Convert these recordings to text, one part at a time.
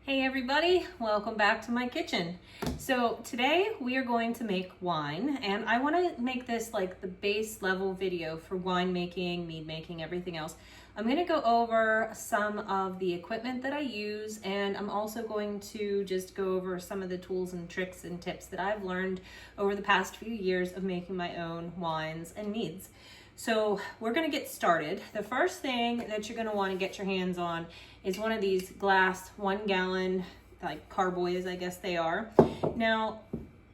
Hey everybody, welcome back to my kitchen. So today we are going to make wine, and I want to make this like the base level video for wine making, mead making, everything else. I'm going to go over some of the equipment that I use, and I'm also going to just go over some of the tools and tricks and tips that I've learned over the past few years of making my own wines and meads. So we're gonna get started. The first thing that you're gonna wanna get your hands on is one of these glass 1 gallon, like carboys, I guess they are. Now,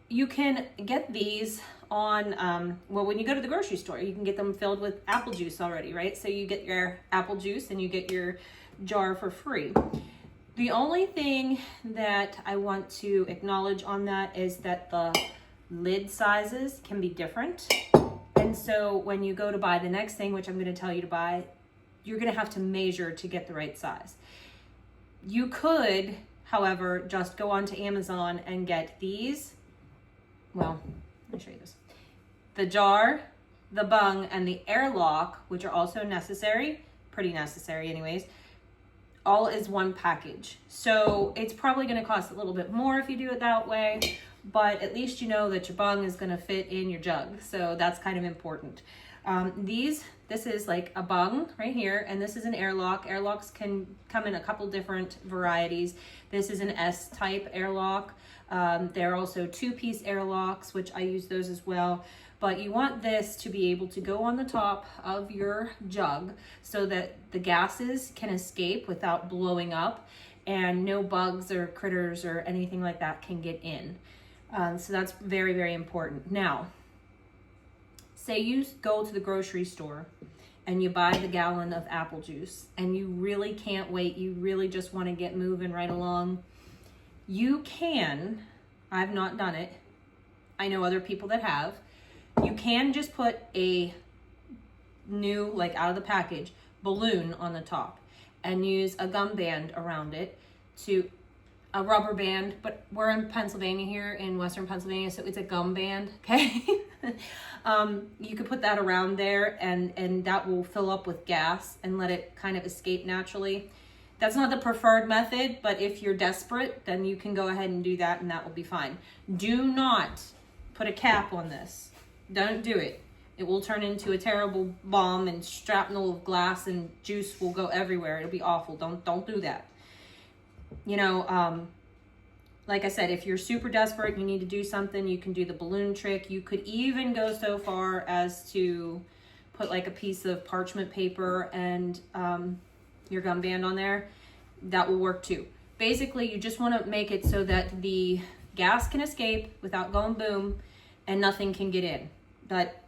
you can get these on, well, when you go to the grocery store, you can get them filled with apple juice already, right? So you get your apple juice and you get your jar for free. The only thing that I want to acknowledge on that is that the lid sizes can be different. And so when you go to buy the next thing, which I'm going to tell you to buy, you're going to have to measure to get the right size. You could, however, just go onto Amazon and get these. Well, let me show you this. The jar, the bung, and the airlock, which are also necessary, pretty necessary anyways, all is one package. So it's probably going to cost a little bit more if you do it that way, but at least you know that your bung is going to fit in your jug. So that's kind of important. This is like a bung right here, and this is an airlock. Airlocks can come in a couple different varieties. This is an S-type airlock. There are also 2-piece airlocks, which I use those as well. But you want this to be able to go on the top of your jug so that the gases can escape without blowing up and no bugs or critters or anything like that can get in. So that's very, very important. Now, say you go to the grocery store and you buy the gallon of apple juice and you really can't wait. You really just want to get moving right along. You can, I've not done it. I know other people that have. You can just put a new, like out of the package, balloon on the top and use a gum band around it to a rubber band, but we're in Pennsylvania here, in Western Pennsylvania, so it's a gum band, okay? You could put that around there and that will fill up with gas and let it kind of escape naturally. That's not the preferred method, but if you're desperate, then you can go ahead and do that and that will be fine. Do not put a cap on this. Don't do it. It will turn into a terrible bomb and shrapnel of glass and juice will go everywhere. It'll be awful. Don't do that. You know, like I said, if you're super desperate, you need to do something, you can do the balloon trick. You could even go so far as to put like a piece of parchment paper and your gum band on there. That will work too. Basically, you just want to make it so that the gas can escape without going boom and nothing can get in. But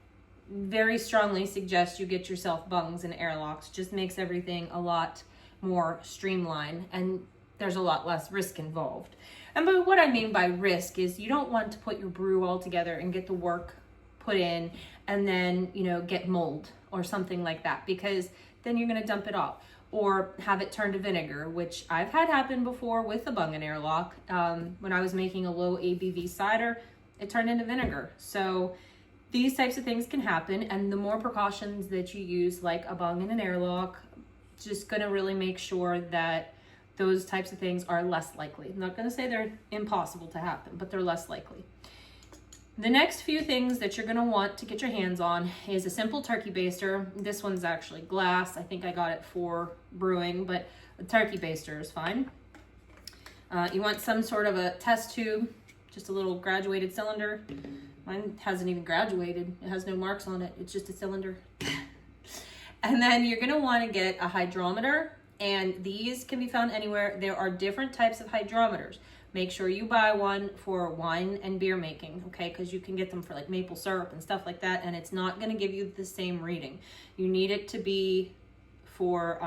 very strongly suggest you get yourself bungs and airlocks. Just makes everything a lot more streamlined and there's a lot less risk involved. And but what I mean by risk is you don't want to put your brew all together and get the work put in and then, you know, get mold or something like that, because then you're going to dump it off or have it turn to vinegar, which I've had happen before with the bung and airlock. When I was making a low ABV cider, it turned into vinegar. So these types of things can happen, and the more precautions that you use, like a bung and an airlock, just going to really make sure that those types of things are less likely. I'm not going to say they're impossible to happen, but they're less likely. The next few things that you're going to want to get your hands on is a simple turkey baster. This one's actually glass. I think I got it for brewing, but a turkey baster is fine. You want some sort of a test tube, just a little graduated cylinder. Mine hasn't even graduated. It has no marks on it. It's just a cylinder. And then you're going to want to get a hydrometer. And these can be found anywhere. There are different types of hydrometers. Make sure you buy one for wine and beer making, okay? Because you can get them for like maple syrup and stuff like that, and it's not going to give you the same reading. You need it to be for,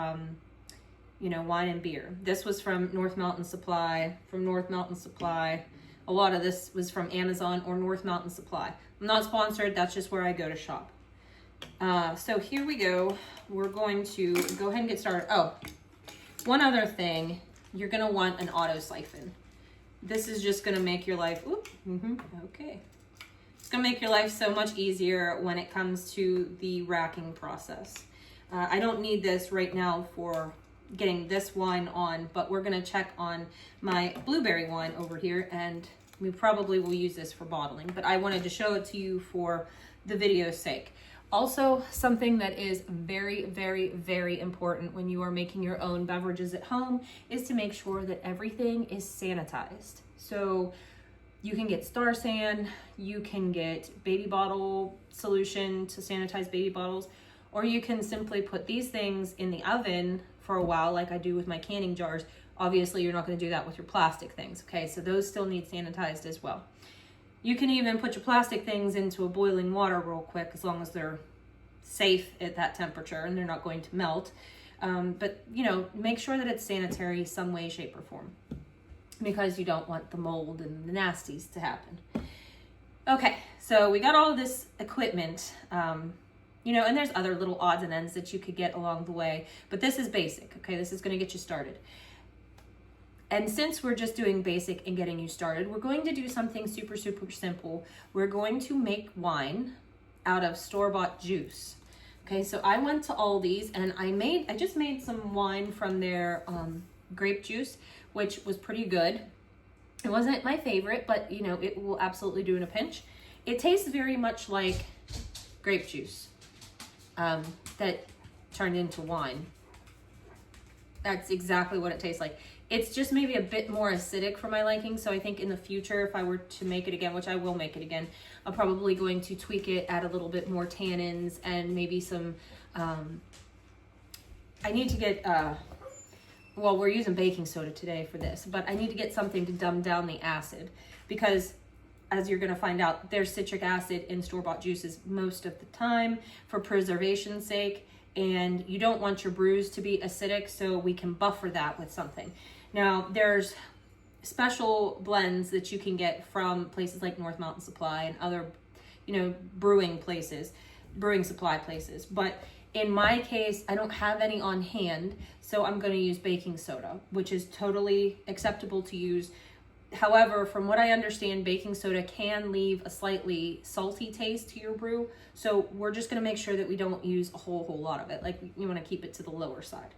you know, wine and beer. This was from North Mountain Supply, A lot of this was from Amazon or North Mountain Supply. I'm not sponsored. That's just where I go to shop. So here we go. We're going to go ahead and get started. Oh, one other thing, you're going to want an auto siphon. This is just going to make your life, okay. It's going to make your life so much easier when it comes to the racking process. I don't need this right now for getting this wine on, but we're gonna check on my blueberry wine over here, and we probably will use this for bottling, but I wanted to show it to you for the video's sake. Also, something that is very, very, very important when you are making your own beverages at home is to make sure that everything is sanitized. So you can get Star San, you can get baby bottle solution to sanitize baby bottles, or you can simply put these things in the oven for a while like I do with my canning jars. Obviously, you're not going to do that with your plastic things, okay? So those still need sanitized as well. You can even put your plastic things into a boiling water real quick as long as they're safe at that temperature and they're not going to melt. But, you know, make sure that it's sanitary some way, shape, or form, because you don't want the mold and the nasties to happen. Okay, so we got all this equipment, you know, and there's other little odds and ends that you could get along the way, but this is basic, okay? This is going to get you started. And since we're just doing basic and getting you started, we're going to do something super, super simple. We're going to make wine out of store-bought juice. Okay, so I went to Aldi's and I just made some wine from their grape juice, which was pretty good. It wasn't my favorite, but you know, it will absolutely do in a pinch. It tastes very much like grape juice that turned into wine. That's exactly what it tastes like. It's just maybe a bit more acidic for my liking, so I think in the future, if I were to make it again, which I will make it again, I'm probably going to tweak it, add a little bit more tannins, and maybe some, I need to get, well, we're using baking soda today for this, but I need to get something to dumb down the acid, because as you're going to find out, there's citric acid in store-bought juices most of the time for preservation's sake, and you don't want your brews to be acidic, so we can buffer that with something. Now, there's special blends that you can get from places like North Mountain Supply and other, you know, brewing supply places. But in my case, I don't have any on hand, so I'm going to use baking soda, which is totally acceptable to use. However, from what I understand, baking soda can leave a slightly salty taste to your brew, so we're just going to make sure that we don't use a whole lot of it. Like, we want to keep it to the lower side.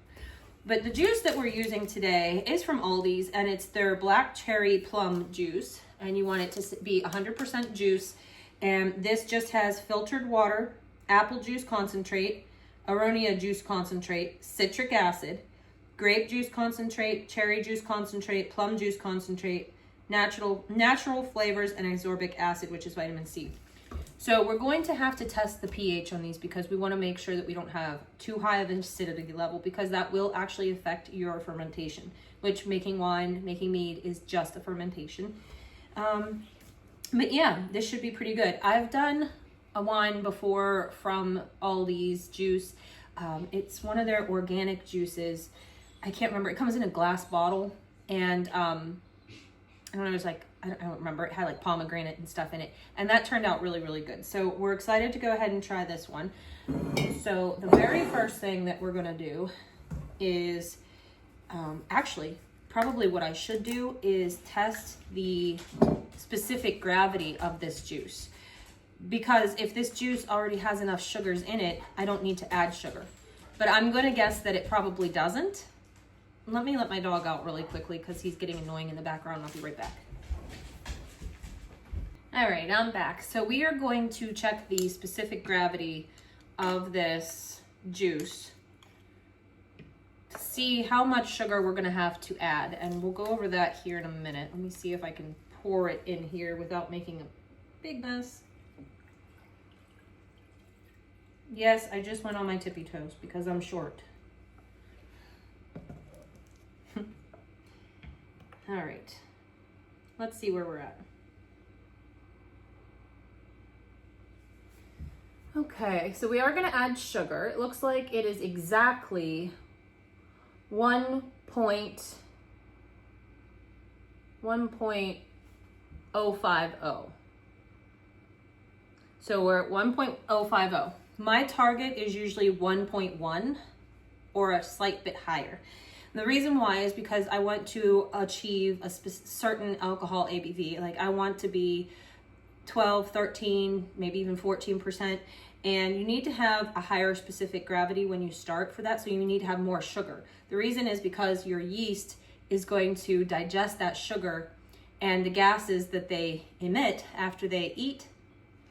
But the juice that we're using today is from Aldi's, and it's their black cherry plum juice, and you want it to be 100% juice. And this just has filtered water, apple juice concentrate, aronia juice concentrate, citric acid, grape juice concentrate, cherry juice concentrate, plum juice concentrate, natural flavors, and ascorbic acid, which is vitamin C. So we're going to have to test the pH on these because we want to make sure that we don't have too high of an acidity level, because that will actually affect your fermentation, which making wine, making mead is just a fermentation. But yeah, this should be pretty good. I've done a wine before from Aldi's juice. It's one of their organic juices. I can't remember. It comes in a glass bottle, and I don't know, it was like, I don't remember, it had like pomegranate and stuff in it, and that turned out really, really good. So we're excited to go ahead and try this one. So the very first thing that we're gonna do is, actually, probably what I should do is test the specific gravity of this juice. Because if this juice already has enough sugars in it, I don't need to add sugar. But I'm gonna guess that it probably doesn't. Let me let my dog out really quickly because he's getting annoying in the background. I'll be right back. All right, I'm back. So we are going to check the specific gravity of this juice to see how much sugar we're gonna have to add. And we'll go over that here in a minute. Let me see if I can pour it in here without making a big mess. Yes, I just went on my tippy toes because I'm short. All right, let's see where we're at. Okay, so we are going to add sugar. It looks like it is exactly 1.050. So we're at 1.050. My target is usually 1.1 or a slight bit higher. The reason why is because I want to achieve a certain alcohol ABV. Like I want to be 12, 13, maybe even 14%. And you need to have a higher specific gravity when you start for that, so you need to have more sugar. The reason is because your yeast is going to digest that sugar, and the gases that they emit after they eat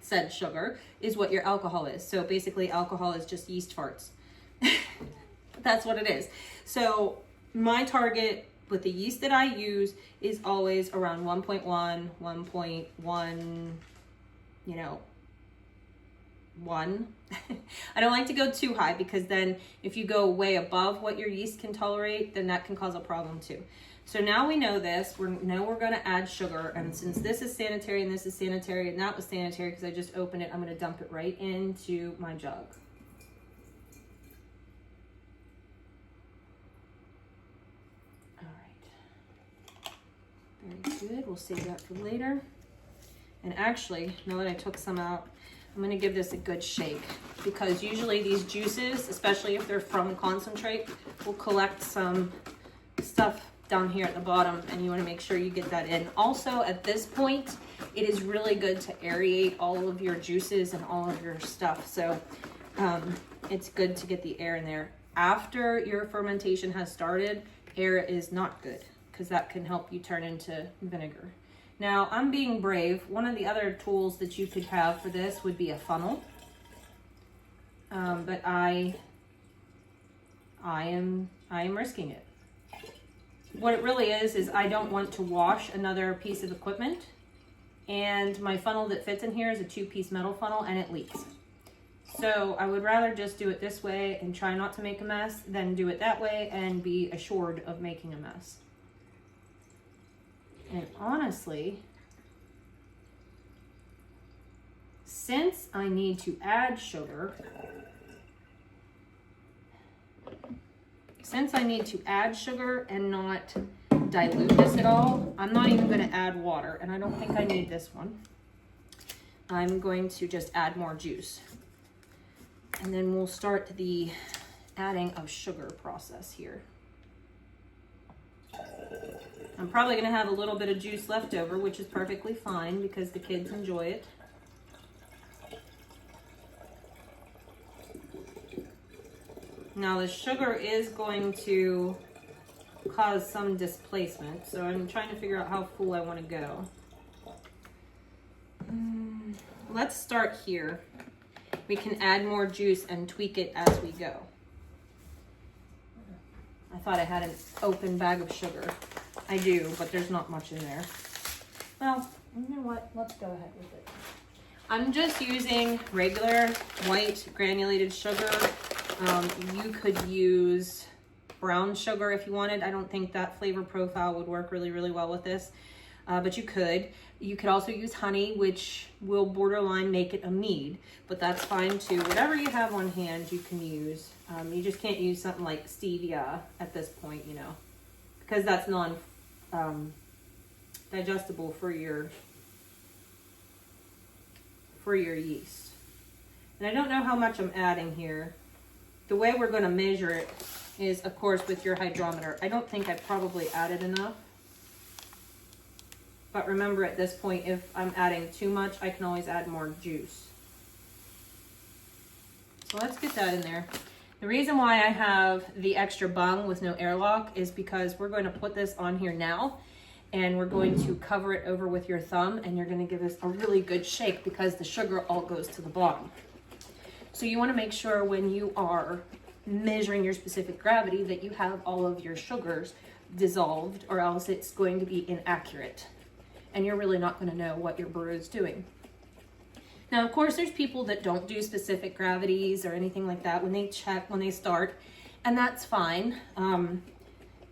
said sugar is what your alcohol is. So basically alcohol is just yeast farts. That's what it is. So my target with the yeast that I use is always around 1.1, 1.1, you know, 1. I don't like to go too high, because then if you go way above what your yeast can tolerate, then that can cause a problem too. So now we know this, we're going to add sugar, and since this is sanitary and this is sanitary and that was sanitary because I just opened it, I'm going to dump it right into my jug. All right. Very good. We'll save that for later. And actually, now that I took some out, I'm going to give this a good shake, because usually these juices, especially if they're from concentrate, will collect some stuff down here at the bottom, and you want to make sure you get that in. Also, at this point, it is really good to aerate all of your juices and all of your stuff. So it's good to get the air in there. After your fermentation has started, air is not good, because that can help you turn into vinegar. Now, I'm being brave. One of the other tools that you could have for this would be a funnel. But I am risking it. What it really is I don't want to wash another piece of equipment, and my funnel that fits in here is a 2-piece metal funnel, and it leaks. So I would rather just do it this way and try not to make a mess than do it that way and be assured of making a mess. And honestly, since I need to add sugar, and not dilute this at all, I'm not even going to add water, and I don't think I need this one. I'm going to just add more juice. And then we'll start the adding of sugar process here. I'm probably going to have a little bit of juice left over, which is perfectly fine because the kids enjoy it. Now the sugar is going to cause some displacement, so I'm trying to figure out how full I want to go. Let's start here. We can add more juice and tweak it as we go. I thought I had an open bag of sugar. I do, but there's not much in there. Well, you know what? Let's go ahead with it. I'm just using regular white granulated sugar. You could use brown sugar if you wanted. I don't think that flavor profile would work really, really well with this, but you could. You could also use honey, which will borderline make it a mead, but that's fine too. Whatever you have on hand, you can use. You just can't use something like stevia at this point, you know, because that's digestible for your yeast. And I don't know how much I'm adding here. The way we're going to measure it is, of course, with your hydrometer. I don't think I probably added enough. But remember, at this point, if I'm adding too much, I can always add more juice. So let's get that in there. The reason why I have the extra bung with no airlock is because we're going to put this on here now, and we're going to cover it over with your thumb, and you're going to give this a really good shake because the sugar all goes to the bottom. So you want to make sure when you are measuring your specific gravity that you have all of your sugars dissolved, or else it's going to be inaccurate. And you're really not going to know what your brew is doing. Now, of course, there's people that don't do specific gravities or anything like that when they start, and that's fine.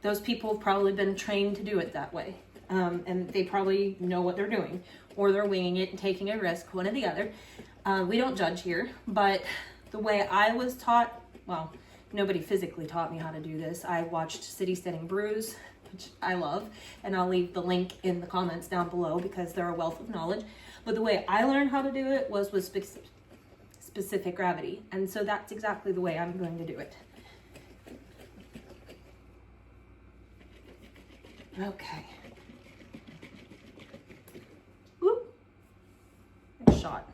Those people have probably been trained to do it that way, and they probably know what they're doing, or they're winging it and taking a risk, one or the other. We don't judge here, but the way I was taught, well, nobody physically taught me how to do this. I watched City Standing Brews, which I love, and I'll leave the link in the comments down below because they're a wealth of knowledge. But the way I learned how to do it was with specific gravity, and so that's exactly the way I'm going to do it. Okay. Whoop. Shot.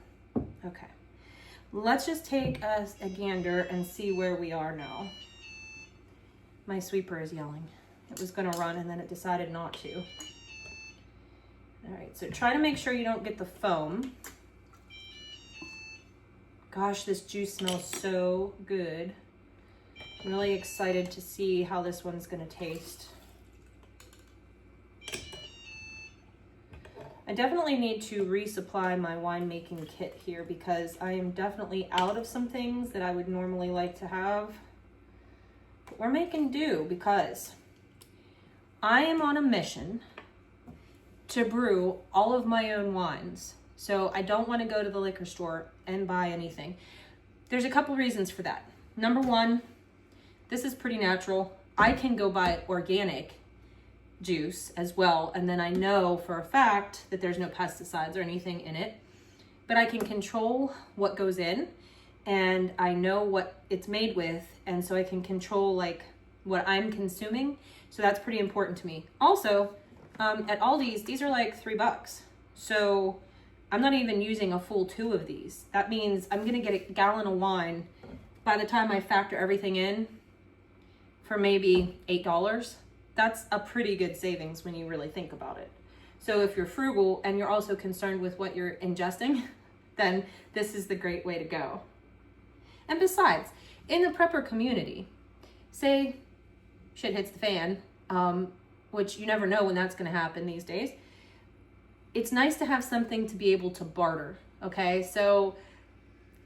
Okay. Let's just take a gander and see where we are now. My sweeper is yelling. It was gonna run and then it decided not to. All right, so try to make sure you don't get the foam. Gosh, this juice smells so good. I'm really excited to see how this one's gonna taste. I definitely need to resupply my winemaking kit here because I am definitely out of some things that I would normally like to have. But we're making do because I am on a mission to brew all of my own wines. So I don't want to go to the liquor store and buy anything. There's a couple reasons for that. Number one, this is pretty natural. I can go buy organic juice as well, and then I know for a fact that there's no pesticides or anything in it, but I can control what goes in and I know what it's made with, and so I can control like what I'm consuming. So that's pretty important to me. Also, at Aldi's, these are like $3. So I'm not even using a full 2 of these. That means I'm gonna get a gallon of wine by the time I factor everything in for maybe $8. That's a pretty good savings when you really think about it. So if you're frugal and you're also concerned with what you're ingesting, then this is the great way to go. And besides, in the prepper community, say shit hits the fan, which you never know when that's gonna happen these days, it's nice to have something to be able to barter, okay? So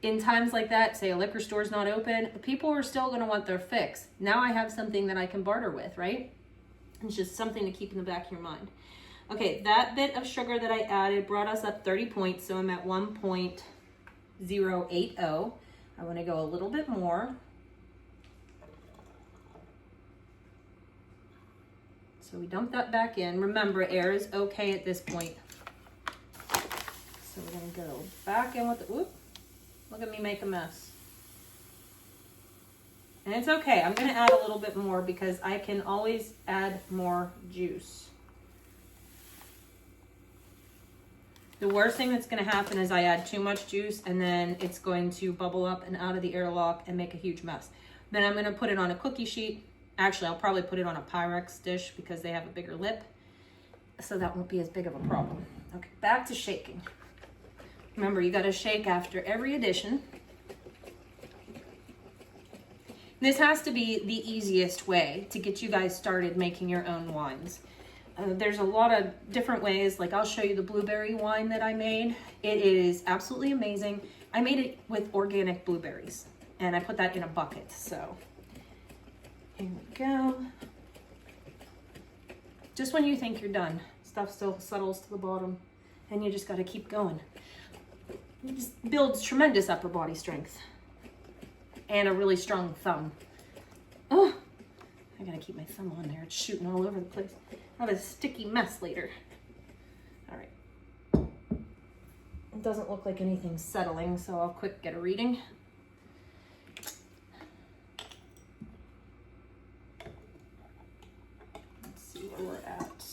in times like that, say a liquor store's not open, people are still gonna want their fix. Now I have something that I can barter with, right? It's just something to keep in the back of your mind. Okay, that bit of sugar that I added brought us up 30 points, so I'm at 1.080. I wanna go a little bit more. So we dump that back in. Remember, air is okay at this point. So we're gonna go back in with the, whoop, look at me make a mess. And it's okay, I'm gonna add a little bit more because I can always add more juice. The worst thing that's gonna happen is I add too much juice and then it's going to bubble up and out of the airlock and make a huge mess. Then I'm gonna put it on a cookie sheet. Actually, I'll probably put it on a Pyrex dish because they have a bigger lip, so that won't be as big of a problem. Okay, back to shaking. Remember, you gotta shake after every addition. This has to be the easiest way to get you guys started making your own wines. There's a lot of different ways, like I'll show you the blueberry wine that I made. It is absolutely amazing. I made it with organic blueberries, and I put that in a bucket, so. Here we go. Just when you think you're done, stuff still settles to the bottom and you just gotta keep going. It just builds tremendous upper body strength and a really strong thumb. Oh, I gotta keep my thumb on there. It's shooting all over the place. I'll have a sticky mess later. All right. It doesn't look like anything's settling, so I'll quick get a reading. We're at.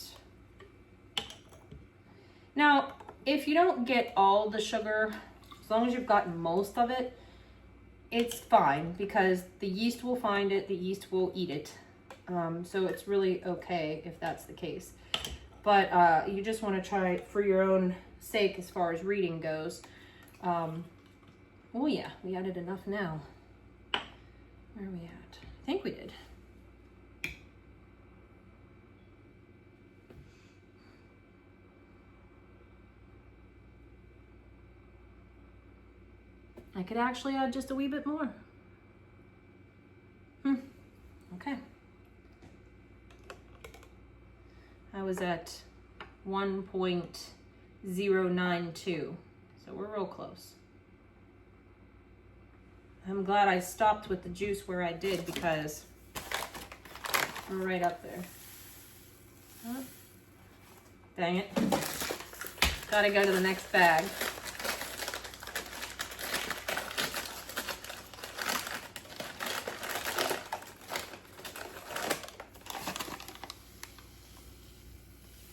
Now, if you don't get all the sugar, as long as you've gotten most of it, it's fine because the yeast will find it, the yeast will eat it. So it's really okay if that's the case. But you just want to try for your own sake as far as reading goes. Oh yeah, we added enough now. Where are we at? I think we did. I could actually add just a wee bit more. Okay. I was at 1.092, so we're real close. I'm glad I stopped with the juice where I did because we're right up there. Oh, dang it. Gotta go to the next bag.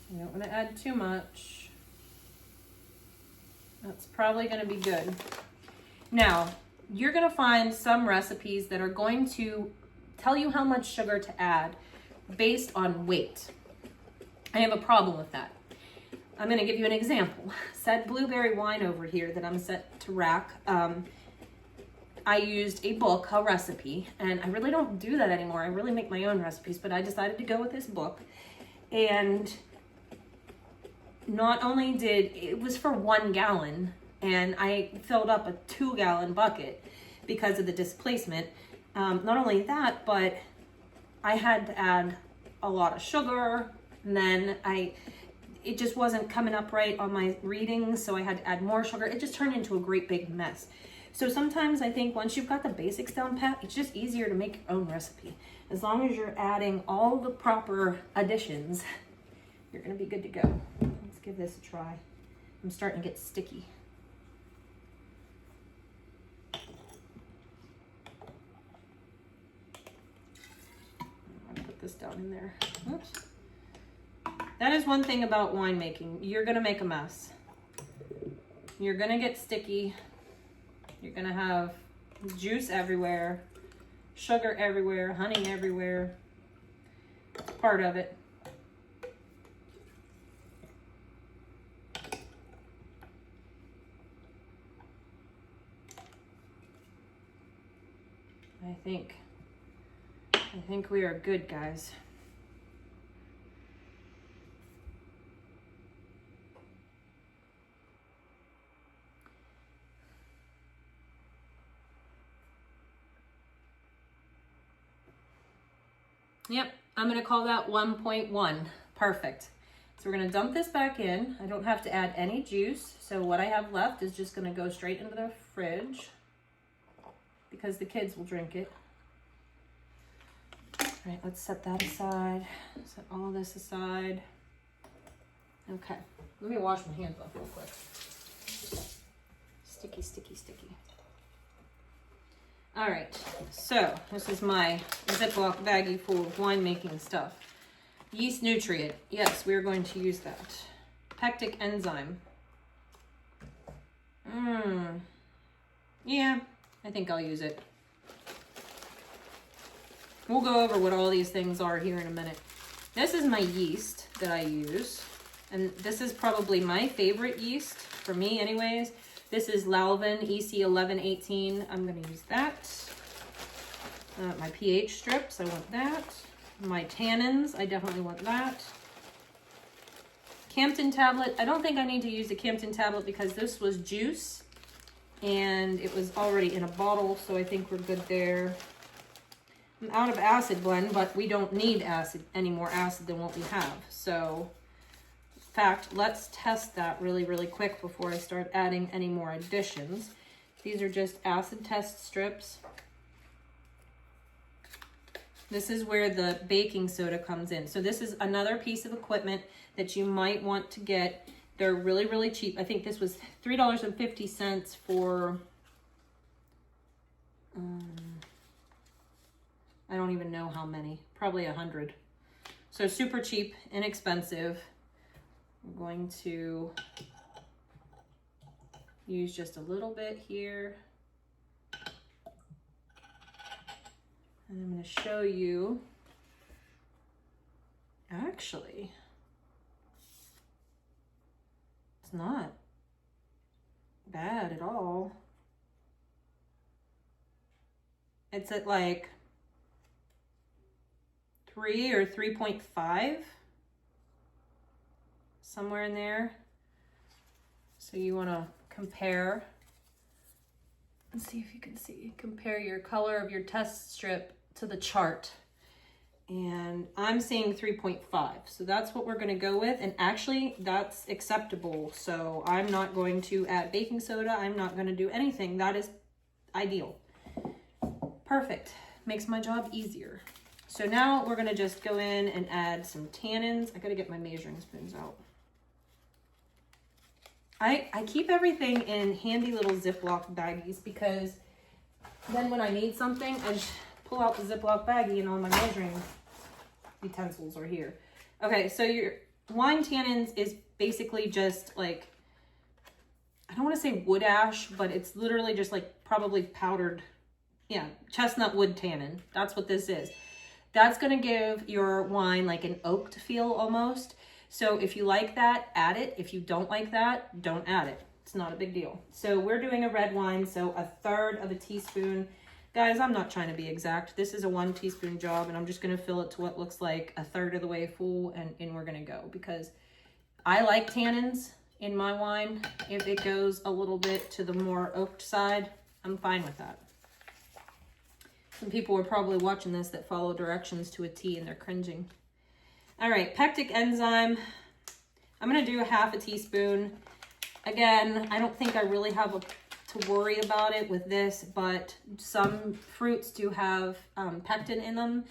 I don't want to add too much. That's probably going to be good. Now, you're gonna find some recipes that are going to tell you how much sugar to add based on weight. I have a problem with that. I'm gonna give you an example. Said blueberry wine over here that I'm set to rack. I used a book, a recipe, and I really don't do that anymore. I really make my own recipes, but I decided to go with this book. And not only it was for 1 gallon, and I filled up a 2-gallon bucket because of the displacement. Not only that, but I had to add a lot of sugar, and then it just wasn't coming up right on my readings, so I had to add more sugar. It just turned into a great big mess. So sometimes I think once you've got the basics down pat, it's just easier to make your own recipe. As long as you're adding all the proper additions, you're gonna be good to go. Let's give this a try. I'm starting to get sticky. I'm gonna put this down in there. Oops. That is one thing about winemaking. You're gonna make a mess. You're gonna get sticky. You're gonna have juice everywhere, sugar everywhere, honey everywhere. It's part of it. I think we are good, guys. Yep, I'm gonna call that 1.1. Perfect. So we're gonna dump this back in. I don't have to add any juice. So what I have left is just gonna go straight into the fridge because the kids will drink it. All right, let's set that aside. Set all of this aside. Okay, let me wash my hands off real quick. Sticky, sticky, sticky. All right, so this is my Ziploc baggie full of winemaking stuff. Yeast nutrient, yes, we're going to use that. Pectic enzyme. Yeah, I think I'll use it. We'll go over what all these things are here in a minute. This is my yeast that I use, and this is probably my favorite yeast, for me anyways. This is Lalvin EC1118. I'm going to use that. My pH strips, I want that. My tannins, I definitely want that. Campton tablet. I don't think I need to use the Campton tablet because this was juice and it was already in a bottle, so I think we're good there. I'm out of acid blend, but we don't need any more acid than what we have. So, in fact, let's test that really, really quick before I start adding any more additions. These are just acid test strips. This is where the baking soda comes in. So this is another piece of equipment that you might want to get. They're really, really cheap. I think this was $3.50 for, I don't even know how many, probably 100. So super cheap, inexpensive. I'm going to use just a little bit here. And I'm going to show you, actually, it's not bad at all. It's at like 3 or 3.5, somewhere in there. So you want to compare. Let's see if you can see. Compare your color of your test strip to the chart. And I'm seeing 3.5. So that's what we're going to go with. And actually, that's acceptable. So I'm not going to add baking soda. I'm not going to do anything. That is ideal. Perfect. Makes my job easier. So now we're going to just go in and add some tannins. I got to get my measuring spoons out. I keep everything in handy little Ziploc baggies because then when I need something, I just pull out the Ziploc baggie and all my measuring utensils are here. Okay, so your wine tannins is basically just like I don't want to say wood ash, but it's literally just like probably powdered, yeah, chestnut wood tannin. That's what this is. That's going to give your wine like an oaked feel almost. So if you like that, add it. If you don't like that, don't add it. It's not a big deal. So we're doing a red wine, so 1/3 of a teaspoon. Guys, I'm not trying to be exact. This is a 1 teaspoon job, and I'm just going to fill it to what looks like 1/3 of the way full, and in we're going to go, because I like tannins in my wine. If it goes a little bit to the more oaked side, I'm fine with that. Some people are probably watching this that follow directions to a T and they're cringing. All right, pectic enzyme. I'm going to do 1/2 teaspoon. Again, I don't think I really have to worry about it with this, but some fruits do have pectin in them.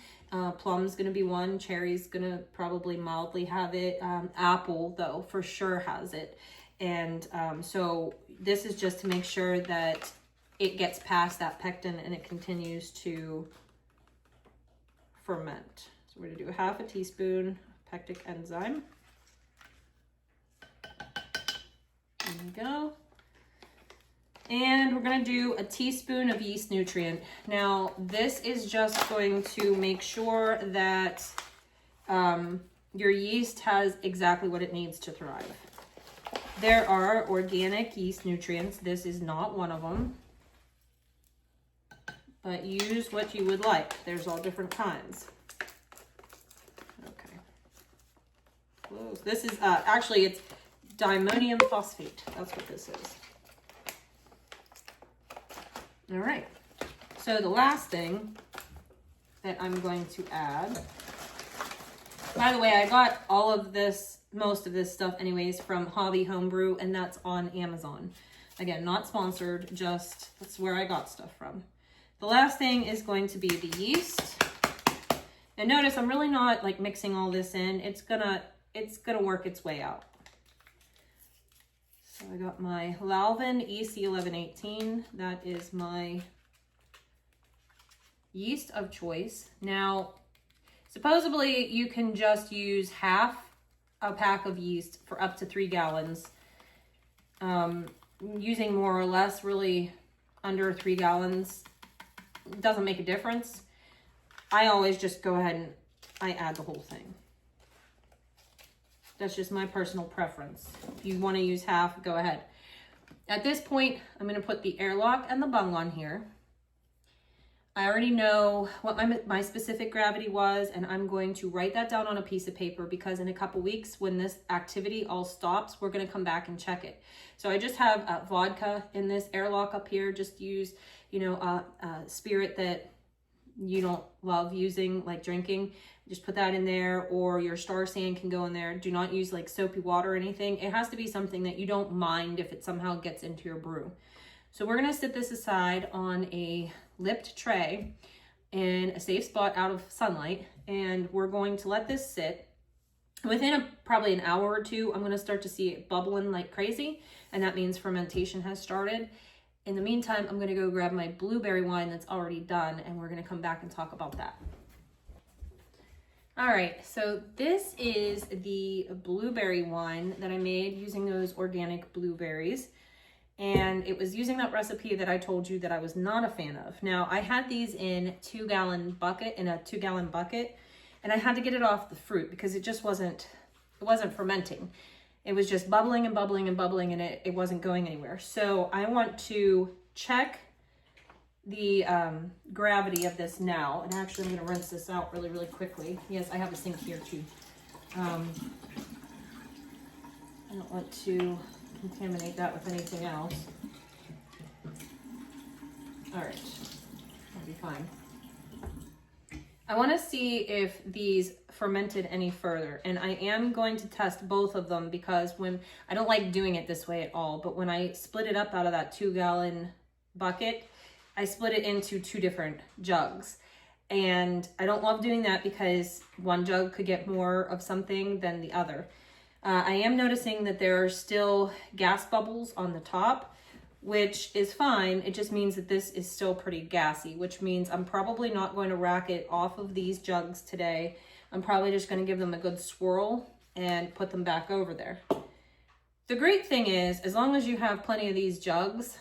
Plum's going to be one. Cherry's going to probably mildly have it. Apple, though, for sure has it. And so this is just to make sure that it gets past that pectin and it continues to ferment. So we're going to do 1/2 teaspoon pectic enzyme. There we go. And we're going to do 1 teaspoon of yeast nutrient. Now, this is just going to make sure that your yeast has exactly what it needs to thrive. There are organic yeast nutrients. This is not one of them. But use what you would like. There's all different kinds. Okay. Close. This is, actually, it's diammonium phosphate. That's what this is. All right. So the last thing that I'm going to add, by the way, I got all of this, most of this stuff anyways, from Hobby Homebrew, and that's on Amazon. Again, not sponsored, just that's where I got stuff from. The last thing is going to be the yeast. And notice I'm really not like mixing all this in. It's gonna work its way out. So I got my Lalvin EC1118. That is my yeast of choice. Now, supposedly you can just use 1/2 a pack of yeast for up to 3 gallons. Using more or less, really under 3 gallons, doesn't make a difference. I always just go ahead and I add the whole thing. That's just my personal preference. If you want to use 1/2, go ahead. At this point, I'm going to put the airlock and the bung on here. I already know what my specific gravity was, and I'm going to write that down on a piece of paper, because in a couple weeks, when this activity all stops, we're going to come back and check it. So I just have vodka in this airlock up here. Just use, you know, a spirit that you don't love using, like drinking. Just put that in there, or your Star Sand can go in there. Do not use like soapy water or anything. It has to be something that you don't mind if it somehow gets into your brew. So we're going to set this aside on a lipped tray in a safe spot out of sunlight, and we're going to let this sit. Within probably an hour or two, I'm going to start to see it bubbling like crazy, and that means fermentation has started. In the meantime, I'm going to go grab my blueberry wine that's already done, and we're going to come back and talk about that. All right, so this is the blueberry wine that I made using those organic blueberries. And it was using that recipe that I told you that I was not a fan of. Now, I had these in a 2 gallon bucket, and I had to get it off the fruit because it just wasn't fermenting. It was just bubbling and bubbling and bubbling, and it wasn't going anywhere. So I want to check the gravity of this now. And actually, I'm going to rinse this out really, really quickly. Yes, I have a sink here too. I don't want to contaminate that with anything else. All right, that'll be fine. I want to see if these fermented any further, and I am going to test both of them, because when I don't like doing it this way at all, but when I split it up out of that 2 gallon bucket, I split it into 2 different jugs. And I don't love doing that because one jug could get more of something than the other. I am noticing that there are still gas bubbles on the top, which is fine. It just means that this is still pretty gassy, which means I'm probably not going to rack it off of these jugs today. I'm probably just going to give them a good swirl and put them back over there. The great thing is, as long as you have plenty of these jugs,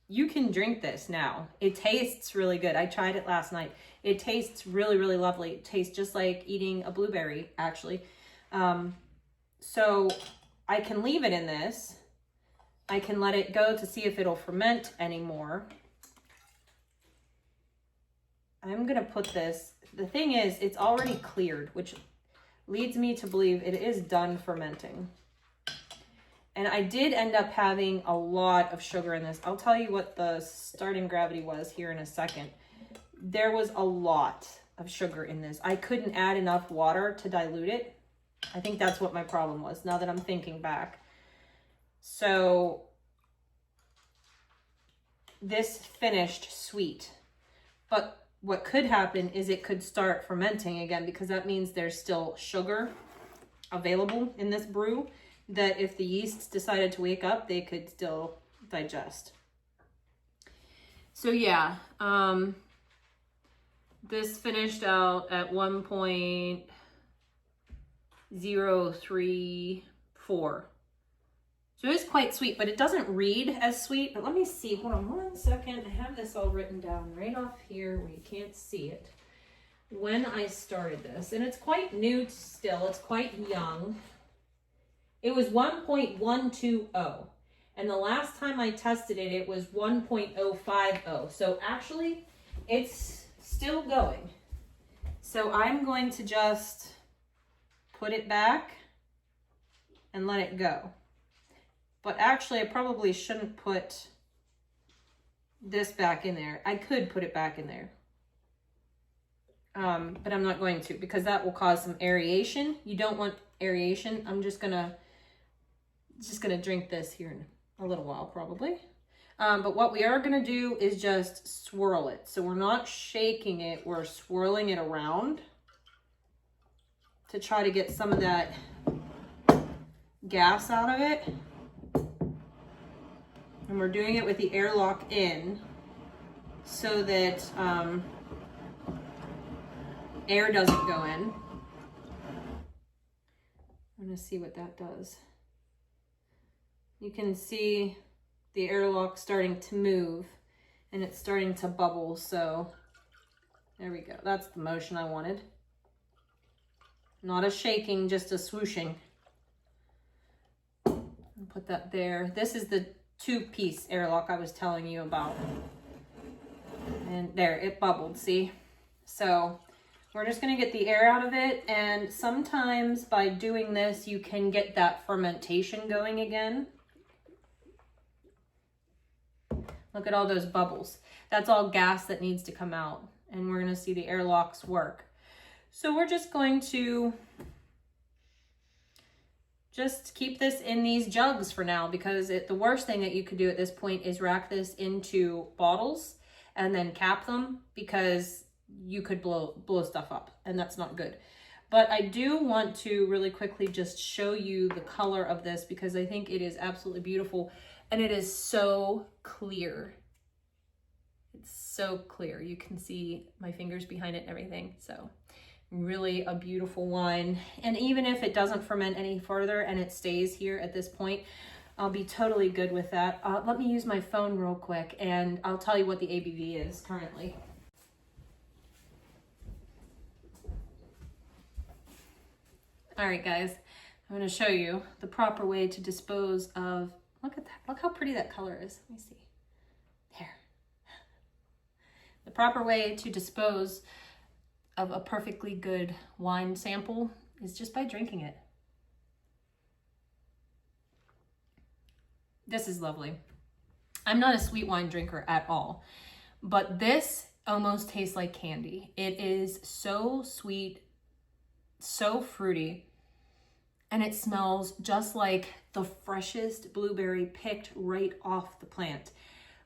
you can drink this now. It tastes really good. I tried it last night. It tastes really, really lovely. It tastes just like eating a blueberry, actually. So I can leave it in this. I can let it go to see if it'll ferment anymore. I'm gonna put this, the thing is, it's already cleared, which leads me to believe it is done fermenting. And I did end up having a lot of sugar in this. I'll tell you what the starting gravity was here in a second. There was a lot of sugar in this. I couldn't add enough water to dilute it. I think that's what my problem was, now that I'm thinking back. So this finished sweet. But what could happen is it could start fermenting again, because that means there's still sugar available in this brew that if the yeasts decided to wake up, they could still digest. So yeah, this finished out at 1.034. So it's quite sweet, but it doesn't read as sweet. But let me see, hold on 1 second. I have this all written down right off here where you can't see it. When I started this, and it's quite new still, it's quite young. It was 1.120. And the last time I tested it, it was 1.050. So actually, it's still going. So I'm going to just put it back and let it go. But actually, I probably shouldn't put this back in there. I could put it back in there. But I'm not going to, because that will cause some aeration. You don't want aeration. I'm just gonna drink this here in a little while, probably. But what we are gonna do is just swirl it. So we're not shaking it, we're swirling it around to try to get some of that gas out of it. And we're doing it with the airlock in so that air doesn't go in. I'm gonna see what that does. You can see the airlock starting to move and it's starting to bubble. So there we go. That's the motion I wanted. Not a shaking, just a swooshing. I'll put that there. This is the 2-piece airlock I was telling you about. And there, it bubbled, see? So we're just gonna get the air out of it, and sometimes by doing this, you can get that fermentation going again. Look at all those bubbles. That's all gas that needs to come out, and we're gonna see the airlocks work. So we're just going to just keep this in these jugs for now, because the worst thing that you could do at this point is rack this into bottles and then cap them, because you could blow stuff up, and that's not good. But I do want to really quickly just show you the color of this, because I think it is absolutely beautiful, and it is so clear. It's so clear. You can see my fingers behind it and everything. So really a beautiful wine. And even if it doesn't ferment any further and it stays here at this point, I'll be totally good with that. Let me use my phone real quick and I'll tell you what the ABV is currently. All right, guys, I'm going to show you the proper way to dispose of, look at that, look how pretty that color is. Let me see. There. The proper way to dispose of a perfectly good wine sample is just by drinking it. This is lovely. I'm not a sweet wine drinker at all, but this almost tastes like candy. It is so sweet, so fruity, and it smells just like the freshest blueberry picked right off the plant.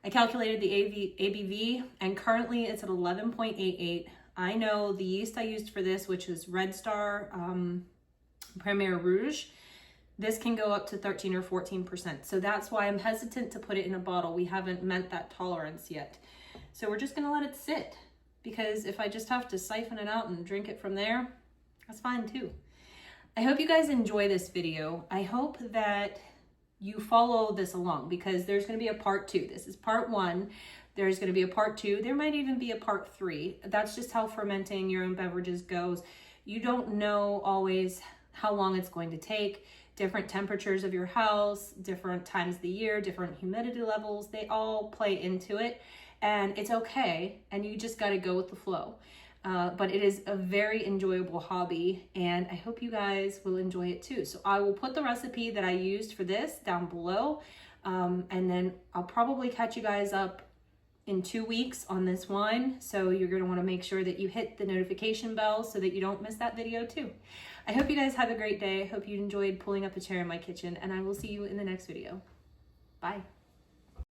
I calculated the ABV and currently it's at 11.88. I know the yeast I used for this, which is Red Star Premier Rouge, this can go up to 13 or 14%. So that's why I'm hesitant to put it in a bottle. We haven't met that tolerance yet. So we're just gonna let it sit, because if I just have to siphon it out and drink it from there, that's fine too. I hope you guys enjoy this video. I hope that you follow this along, because there's going to be a part 2. This is part 1. There's going to be a part 2. There might even be a part 3. That's just how fermenting your own beverages goes. You don't know always how long it's going to take. Different temperatures of your house, different times of the year, different humidity levels, they all play into it, and it's okay, and you just got to go with the flow. But it is a very enjoyable hobby, and I hope you guys will enjoy it too. So I will put the recipe that I used for this down below, and then I'll probably catch you guys up in 2 weeks on this wine. So you're going to want to make sure that you hit the notification bell so that you don't miss that video too. I hope you guys have a great day. I hope you enjoyed pulling up a chair in my kitchen, and I will see you in the next video. Bye.